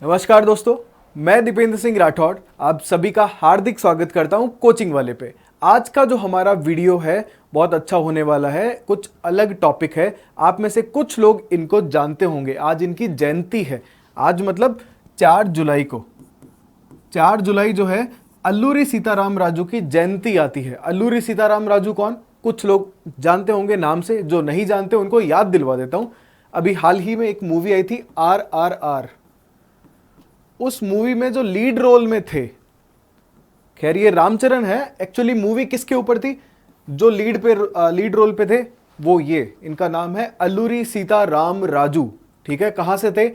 नमस्कार दोस्तों, मैं दीपेंद्र सिंह राठौड़ आप सभी का हार्दिक स्वागत करता हूं कोचिंग वाले पे। आज का जो हमारा वीडियो है बहुत अच्छा होने वाला है। कुछ अलग टॉपिक है। आप में से कुछ लोग इनको जानते होंगे। आज इनकी जयंती है। आज मतलब 4 जुलाई को, 4 जुलाई जो है अल्लूरी सीताराम राजू की जयंती आती है। अल्लूरी सीताराम राजू कौन? कुछ लोग जानते होंगे नाम से, जो नहीं जानते उनको याद दिलवा देता हूं। अभी हाल ही में एक मूवी आई थी RRR। उस मूवी में जो लीड रोल में थे, खैर ये रामचरण है, एक्चुअली मूवी किसके ऊपर थी? जो लीड रोल पे थे वो ये, इनका नाम है अल्लूरी सीताराम राजू। ठीक है, कहां से थे?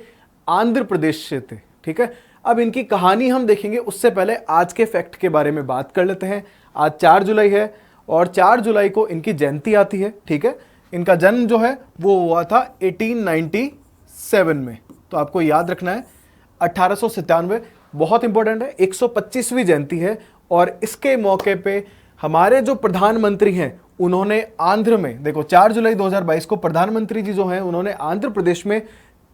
आंध्र प्रदेश से थे। ठीक है, अब इनकी कहानी हम देखेंगे उससे पहले आज के फैक्ट के बारे में बात कर लेते हैं। आज 4 जुलाई है और 4 जुलाई को इनकी जयंती आती है। ठीक है, इनका जन्म जो है वो हुआ था 1897 में, तो आपको याद रखना है 1897। बहुत इंपॉर्टेंट है, 125वीं जयंती है। और इसके मौके पे हमारे जो प्रधानमंत्री हैं उन्होंने आंध्र में, देखो 4 जुलाई 2022 को प्रधानमंत्री जी जो हैं उन्होंने आंध्र प्रदेश में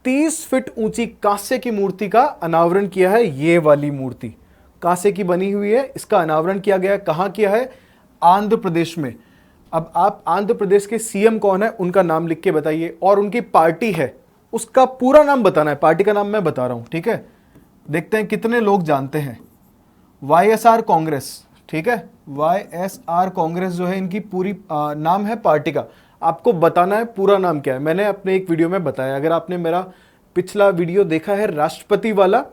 30 फीट ऊंची कांसे की मूर्ति का अनावरण किया है। ये वाली मूर्ति कांसे की बनी हुई है, इसका अनावरण किया गया है। कहां किया है? आंध्र प्रदेश में। अब आप आंध्र प्रदेश के सीएम कौन है उनका नाम लिख के बताइए, और उनकी पार्टी है उसका पूरा नाम बताना है। पार्टी का नाम मैं बता रहा हूं, ठीक है। देखते हैं कितने लोग जानते हैं। YSR कांग्रेस। ठीक है, YSR कांग्रेस जो है इनकी पूरी नाम है पार्टी का। आपको बताना है पूरा नाम क्या है। मैंने अपने एक वीडियो में बताया, अगर आपने मेरा पिछला वीडियो देखा है राष्ट्रपति वाला,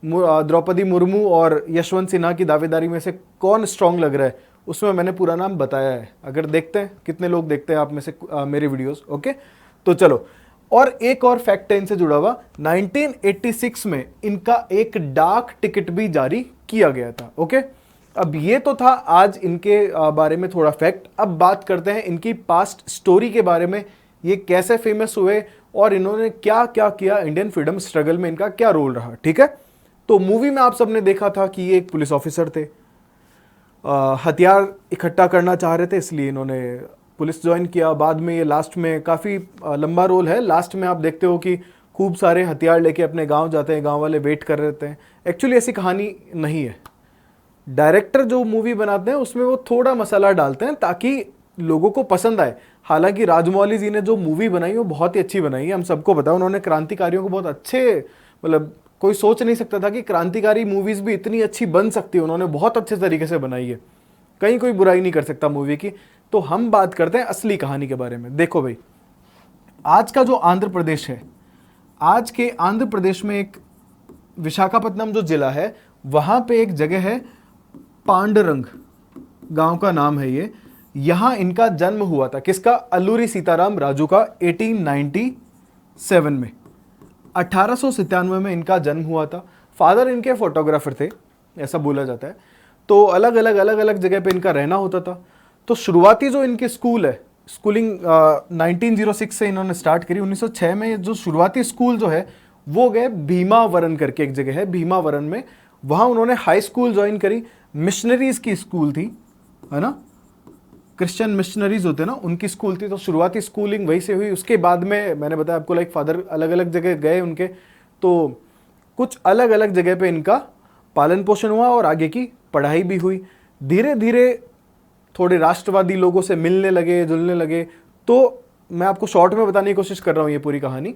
द्रौपदी मुर्मू और यशवंत सिन्हा की दावेदारी में से कौन स्ट्रांग लग रहा है, उसमें मैंने पूरा नाम बताया है। अगर देखते हैं कितने लोग देखते हैं आप में से मेरे वीडियोस। ओके, तो चलो, और एक और फैक्ट है इनसे जुड़ा हुआ। 1986 में इनका एक डाक टिकट भी जारी किया गया था। ओके, अब ये तो था आज इनके बारे में थोड़ा फैक्ट। अब बात करते हैं इनकी पास्ट स्टोरी के बारे में। ये कैसे फेमस हुए और इन्होंने क्या क्या किया, इंडियन फ्रीडम स्ट्रगल में इनका क्या रोल रहा। ठीक है, तो मूवी में आप सबने देखा था कि ये एक पुलिस ऑफिसर थे, हथियार इकट्ठा करना चाह रहे थे, इसलिए इन्होंने पुलिस ज्वाइन किया। बाद में ये लास्ट में काफ़ी लंबा रोल है। लास्ट में आप देखते हो कि खूब सारे हथियार लेके अपने गांव जाते हैं, गांव वाले वेट कर रहे थे। एक्चुअली ऐसी कहानी नहीं है। डायरेक्टर जो मूवी बनाते हैं उसमें वो थोड़ा मसाला डालते हैं ताकि लोगों को पसंद आए। हालांकि राजमौली जी ने जो मूवी बनाई वो बहुत ही अच्छी बनाई है, हम सबको पता है। उन्होंने क्रांतिकारियों को बहुत अच्छे, मतलब कोई सोच नहीं सकता था कि क्रांतिकारी मूवीज़ भी इतनी अच्छी बन सकती है। उन्होंने बहुत अच्छे तरीके से बनाई है, कहीं कोई बुराई नहीं कर सकता मूवी की। तो हम बात करते हैं असली कहानी के बारे में। देखो भाई, आज का जो आंध्र प्रदेश है, आज के आंध्र प्रदेश में एक विशाखापट्टनम जो जिला है वहां पे एक जगह है, पांडरंग गांव का नाम है ये। यहां इनका जन्म हुआ था। किसका? अल्लूरी सीताराम राजू का 1897 में। 1897 में इनका जन्म हुआ था। फादर इनके फोटोग्राफर थे, ऐसा बोला जाता है। तो अलग अलग जगह पे इनका रहना होता था। तो शुरुआती जो इनके स्कूल है, स्कूलिंग 1906 से इन्होंने स्टार्ट करी। 1906 में जो शुरुआती स्कूल जो है वो गए भीमावरन करके एक जगह है, भीमावरन में। वहाँ उन्होंने हाई स्कूल ज्वाइन करी। मिशनरीज की स्कूल थी, है ना, क्रिश्चियन मिशनरीज होते हैं ना, उनकी स्कूल थी। तो शुरुआती स्कूलिंग वहीं से हुई। उसके बाद में मैंने बताया आपको, लाइक फादर अलग अलग जगह गए उनके, तो कुछ अलग अलग जगह पे इनका पालन पोषण हुआ और आगे की पढ़ाई भी हुई। धीरे धीरे थोड़े राष्ट्रवादी लोगों से मिलने लगे, जुलने लगे। तो मैं आपको शॉर्ट में बताने की कोशिश कर रहा हूँ ये पूरी कहानी।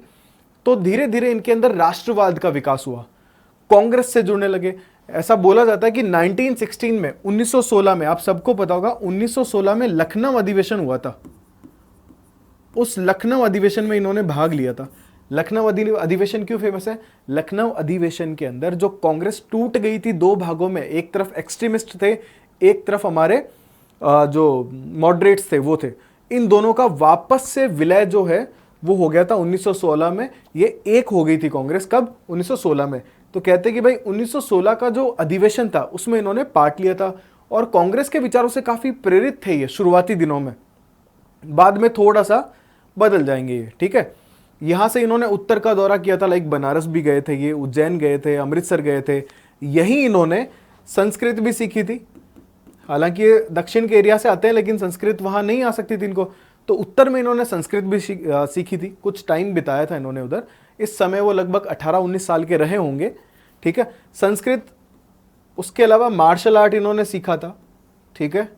तो धीरे धीरे इनके अंदर राष्ट्रवाद का विकास हुआ, कांग्रेस से जुड़ने लगे। ऐसा बोला जाता है कि 1916 में, 1916 में, आप सबको पता होगा 1916 में लखनऊ अधिवेशन हुआ था। उस लखनऊ अधिवेशन में इन्होंने भाग लिया था। लखनऊ अधिवेशन क्यों फेमस है? लखनऊ अधिवेशन के अंदर जो कांग्रेस टूट गई थी दो भागों में, एक तरफ एक्सट्रीमिस्ट थे, एक तरफ हमारे जो मॉडरेट्स थे वो थे। इन दोनों का वापस से विलय जो है वो हो गया था 1916 में। ये एक हो गई थी कांग्रेस। कब? 1916 में। तो कहते हैं कि भाई 1916 का जो अधिवेशन था उसमें इन्होंने पार्ट लिया था और कांग्रेस के विचारों से काफी प्रेरित थे ये शुरुआती दिनों में। बाद में थोड़ा सा बदल जाएंगे ये, ठीक है। यहां से इन्होंने उत्तर का दौरा किया था, लाइक बनारस भी गए थे ये, उज्जैन गए थे, अमृतसर गए थे। यहीं इन्होंने संस्कृत भी सीखी थी। हालांकि ये दक्षिण के एरिया से आते हैं लेकिन संस्कृत वहां नहीं आ सकती थी इनको, तो उत्तर में इन्होंने संस्कृत भी सीखी थी। कुछ टाइम बिताया था इन्होंने उधर। इस समय वो लगभग 18-19 साल के रहे होंगे, ठीक है। संस्कृत, उसके अलावा मार्शल आर्ट इन्होंने सीखा था, ठीक है।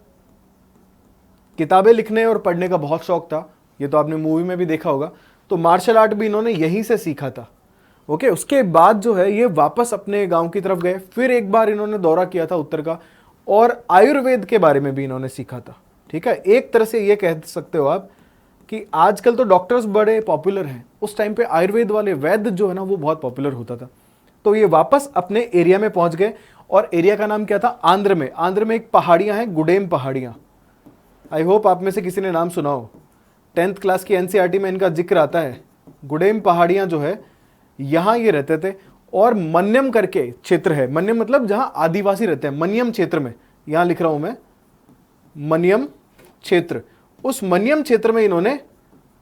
किताबें लिखने और पढ़ने का बहुत शौक था, ये तो आपने मूवी में भी देखा होगा। तो मार्शल आर्ट भी इन्होंने यहीं से सीखा था, ओके। उसके बाद जो है ये वापस अपने गांव की तरफ गए, फिर एक बार इन्होंने दौरा किया था उत्तर का, और आयुर्वेद के बारे में भी इन्होंने सीखा था, ठीक है। एक तरह से ये कह सकते हो आप कि आजकल तो डॉक्टर्स बड़े पॉपुलर हैं, उस टाइम पे आयुर्वेद वाले वैद्य जो है ना वो बहुत पॉपुलर होता था। तो ये वापस अपने एरिया में पहुंच गए, और एरिया का नाम क्या था? आंध्र में। आंध्र में एक पहाड़ियां हैं, गुडेम पहाड़ियां। आई होप आप में से किसी ने नाम सुना हो, 10th क्लास की एनसीईआरटी में इनका जिक्र आता है। गुडेम पहाड़ियां जो है, यहां ये रहते थे, और मन्यम करके क्षेत्र है, मन्यम मतलब जहां आदिवासी रहते हैं, मन्यम क्षेत्र में, यहां लिख रहा हूं मैं, मन्यम क्षेत्र। उस मन्यम क्षेत्र में इन्होंने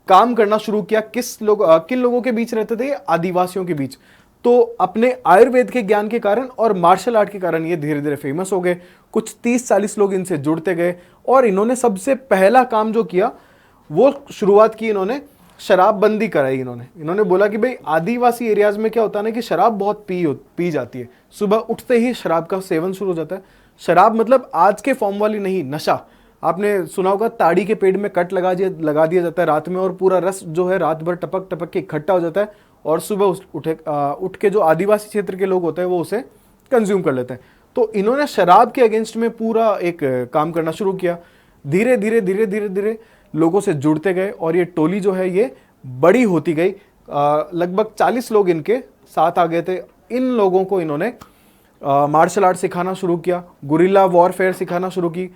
काम करना शुरू किया। किन लोगों के बीच रहते थे? आदिवासियों के बीच। तो अपने आयुर्वेद के ज्ञान के कारण और मार्शल आर्ट के कारण ये धीरे धीरे फेमस हो गए। कुछ 30-40 लोग इनसे जुड़ते गए, और इन्होंने सबसे पहला काम जो किया वो शुरुआत की, इन्होंने शराबबंदी कराई। इन्होंने बोला कि भाई आदिवासी एरियाज में क्या होता है ना कि शराब बहुत पी जाती है, सुबह उठते ही शराब का सेवन शुरू हो जाता है। शराब मतलब आज के फॉर्म वाली नहीं, नशा। आपने सुना होगा ताड़ी के पेड़ में कट लगा दिया जाता है रात में, और पूरा रस जो है रात भर टपक टपक के इकट्ठा हो जाता है, और सुबह उठ के जो आदिवासी क्षेत्र के लोग होते हैं वो उसे कंज्यूम कर लेते हैं। तो इन्होंने शराब के अगेंस्ट में पूरा एक काम करना शुरू किया। धीरे धीरे लोगों से जुड़ते गए, और ये टोली जो है ये बड़ी होती गई। लगभग 40 लोग इनके साथ आ गए थे। इन लोगों को इन्होंने मार्शल आर्ट सिखाना शुरू किया, गुरिल्ला वॉरफेयर सिखाना शुरू की,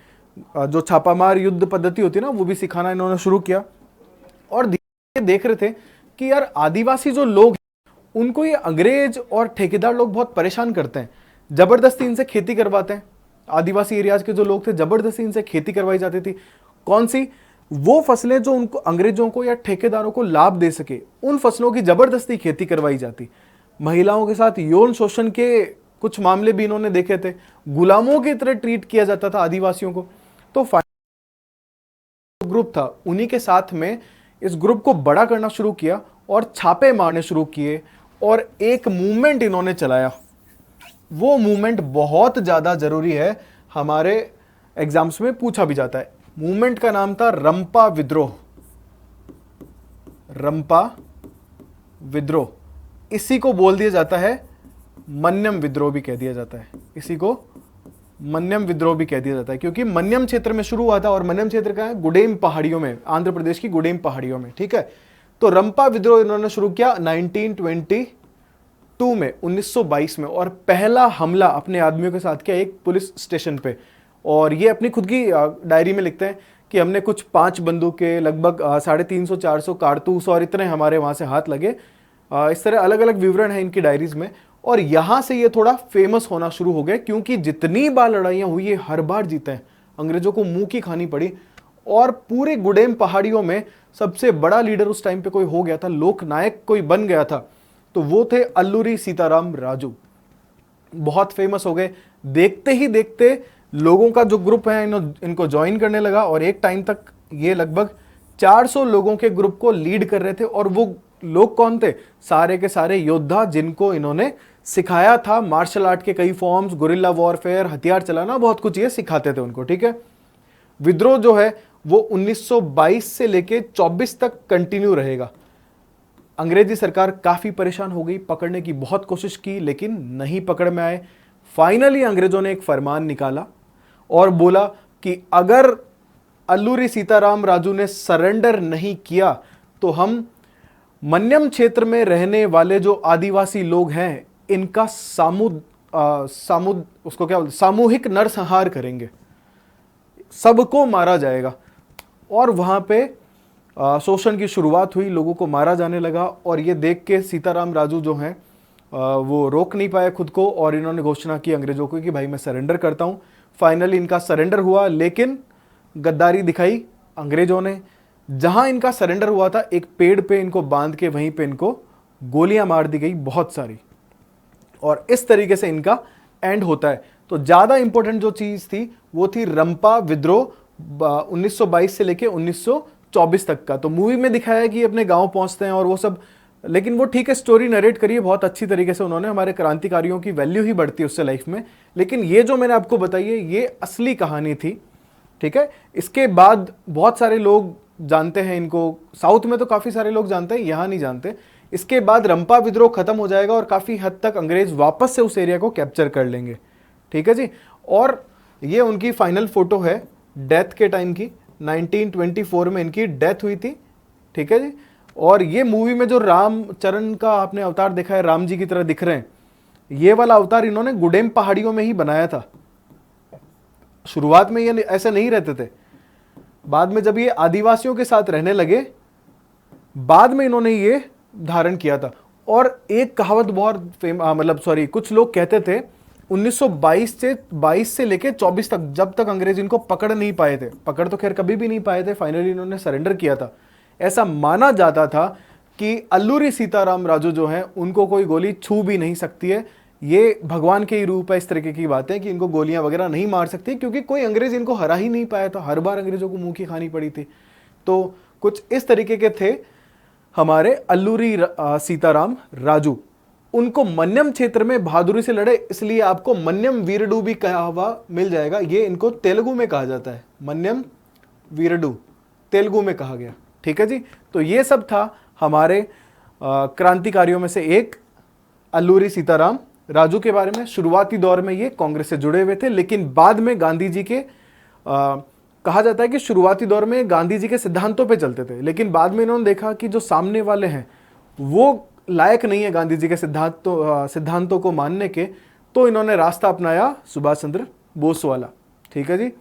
जो छापामार युद्ध पद्धति होती है ना वो भी सिखाना इन्होंने शुरू किया। और देख रहे थे कि यार आदिवासी जो लोग हैं उनको ये अंग्रेज और ठेकेदार लोग बहुत परेशान करते हैं, जबरदस्ती इनसे खेती करवाते हैं। आदिवासी एरियाज के जो लोग थे, जबरदस्ती इनसे खेती करवाई जाती थी। कौन सी? वो फसलें जो उनको, अंग्रेजों को या ठेकेदारों को लाभ दे सके, उन फसलों की जबरदस्ती खेती करवाई जाती। महिलाओं के साथ यौन शोषण के कुछ मामले भी इन्होंने देखे थे। गुलामों की तरह ट्रीट किया जाता था आदिवासियों को। तो ग्रुप था, उन्हीं के साथ में इस ग्रुप को बड़ा करना शुरू किया, और छापे मारने शुरू किए, और एक मूवमेंट इन्होंने चलाया। वो मूवमेंट बहुत ज्यादा जरूरी है, हमारे एग्जाम्स में पूछा भी जाता है। मूवमेंट का नाम था रंपा विद्रोह। रंपा विद्रोह, इसी को बोल दिया जाता है मन्यम विद्रोह भी कह दिया जाता है। इसी को मन्यम विद्रोह भी कह दिया जाता है, क्योंकि मन्यम क्षेत्र में शुरू हुआ था, और मन्यम क्षेत्र का है गुडेम पहाड़ियों में, आंध्र प्रदेश की गुडेम पहाड़ियों में, ठीक है। तो रंपा विद्रोह इन्होंने शुरू किया 1922 में, 1922 में, और पहला हमला अपने आदमियों के साथ किया एक पुलिस स्टेशन पे। और ये अपनी खुद की डायरी में लिखते हैं कि हमने कुछ 5 बंदूकें, लगभग 350-400 कारतूस, और इतने हमारे वहां से हाथ लगे। इस तरह अलग अलग विवरण है इनकी डायरीज में। और यहां से ये थोड़ा फेमस होना शुरू हो गए, क्योंकि जितनी बार लड़ाइयां हुई, ये हर बार जीते हैं। अंग्रेजों को मुंह की खानी पड़ी, और पूरे गुडेम पहाड़ियों में सबसे बड़ा लीडर उस टाइम पे कोई हो गया था, लोकनायक कोई बन गया था, तो वो थे अल्लूरी सीताराम राजू। बहुत फेमस हो गए। देखते ही देखते लोगों का जो ग्रुप है इनको ज्वाइन करने लगा, और एक टाइम तक ये लगभग 400 लोगों के ग्रुप को लीड कर रहे थे। और वो लोग कौन थे? सारे के सारे योद्धा, जिनको इन्होंने सिखाया था मार्शल आर्ट के कई फॉर्म्स, गुरिल्ला वॉरफेयर, हथियार चलाना, बहुत कुछ ये सिखाते थे उनको, ठीक है। विद्रोह जो है वो 1922 से लेके 24 तक कंटिन्यू रहेगा। अंग्रेजी सरकार काफी परेशान हो गई, पकड़ने की बहुत कोशिश की, लेकिन नहीं पकड़ में आए। फाइनली अंग्रेजों ने एक फरमान निकाला और बोला कि अगर अल्लूरी सीताराम राजू ने सरेंडर नहीं किया तो हम मन्यम क्षेत्र में रहने वाले जो आदिवासी लोग हैं इनका सामूहिक नरसंहार करेंगे, सबको मारा जाएगा। और वहां पे शोषण की शुरुआत हुई, लोगों को मारा जाने लगा। और ये देख के सीताराम राजू जो हैं वो रोक नहीं पाए खुद को, और इन्होंने घोषणा की अंग्रेजों को कि भाई मैं सरेंडर करता हूं। फाइनली इनका सरेंडर हुआ, लेकिन गद्दारी दिखाई अंग्रेजों ने। जहां इनका सरेंडर हुआ था, एक पेड़ पे इनको बांध के वहीं पे इनको गोलियां मार दी गई बहुत सारी, और इस तरीके से इनका एंड होता है। तो ज्यादा इंपॉर्टेंट जो चीज थी वो थी रंपा विद्रोह, 1922 से लेके 1924 तक का। तो मूवी में दिखाया है कि अपने गांव पहुंचते हैं और वो सब लेकिन वो ठीक है, स्टोरी नरेट करिए बहुत अच्छी तरीके से उन्होंने, हमारे क्रांतिकारियों की वैल्यू ही बढ़ती है उससे लाइफ में। लेकिन ये जो मैंने आपको बताई है ये असली कहानी थी, ठीक है। इसके बाद बहुत सारे लोग जानते हैं इनको, साउथ में तो काफ़ी सारे लोग जानते हैं, यहाँ नहीं जानते। इसके बाद रंपा विद्रोह खत्म हो जाएगा और काफ़ी हद तक अंग्रेज वापस से उस एरिया को कैप्चर कर लेंगे, ठीक है जी। और ये उनकी फाइनल फोटो है डेथ के टाइम की, 1924 में इनकी डेथ हुई थी, ठीक है जी। और ये मूवी में जो रामचरण का आपने अवतार देखा है, राम जी की तरह दिख रहे हैं, ये वाला अवतार इन्होंने गुडेम पहाड़ियों में ही बनाया था। शुरुआत में ये ऐसे नहीं रहते थे, बाद में जब ये आदिवासियों के साथ रहने लगे, बाद में इन्होंने ये धारण किया था। और एक कहावत बहुत कुछ लोग कहते थे 1922 से लेके 24 तक, जब तक अंग्रेज इनको पकड़ नहीं पाए थे, पकड़ तो खैर कभी भी नहीं पाए थे, फाइनली इन्होंने सरेंडर किया था, ऐसा माना जाता था कि अल्लूरी सीताराम राजू जो हैं उनको कोई गोली छू भी नहीं सकती है। ये भगवान के ही रूप है, इस तरीके की बातें कि इनको गोलियां वगैरह नहीं मार सकती, क्योंकि कोई अंग्रेज इनको हरा ही नहीं पाया था, हर बार अंग्रेजों को मुंह की खानी पड़ी थी। तो कुछ इस तरीके के थे हमारे अल्लूरी सीताराम राजू। उनको मन्यम क्षेत्र में बहादुरी से लड़े, इसलिए आपको मन्यम वीरडू भी कहा हुआ मिल जाएगा। ये इनको तेलुगु में कहा जाता है, मन्यम वीरडू तेलुगु में कहा गया, ठीक है जी। तो ये सब था हमारे क्रांतिकारियों में से एक अल्लूरी सीताराम राजू के बारे में। शुरुआती दौर में ये कांग्रेस से जुड़े हुए थे, लेकिन बाद में गांधी जी के कहा जाता है कि शुरुआती दौर में गांधी जी के सिद्धांतों पे चलते थे, लेकिन बाद में इन्होंने देखा कि जो सामने वाले हैं वो लायक नहीं है गांधी जी के सिद्धांतों को मानने के, तो इन्होंने रास्ता अपनाया सुभाष चंद्र बोस वाला, ठीक है जी।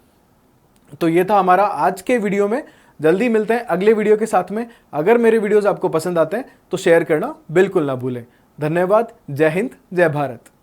तो ये था हमारा आज के वीडियो में। जल्दी मिलते हैं अगले वीडियो के साथ में। अगर मेरे वीडियोस आपको पसंद आते हैं तो शेयर करना बिल्कुल ना भूलें। धन्यवाद। जय हिंद, जय भारत।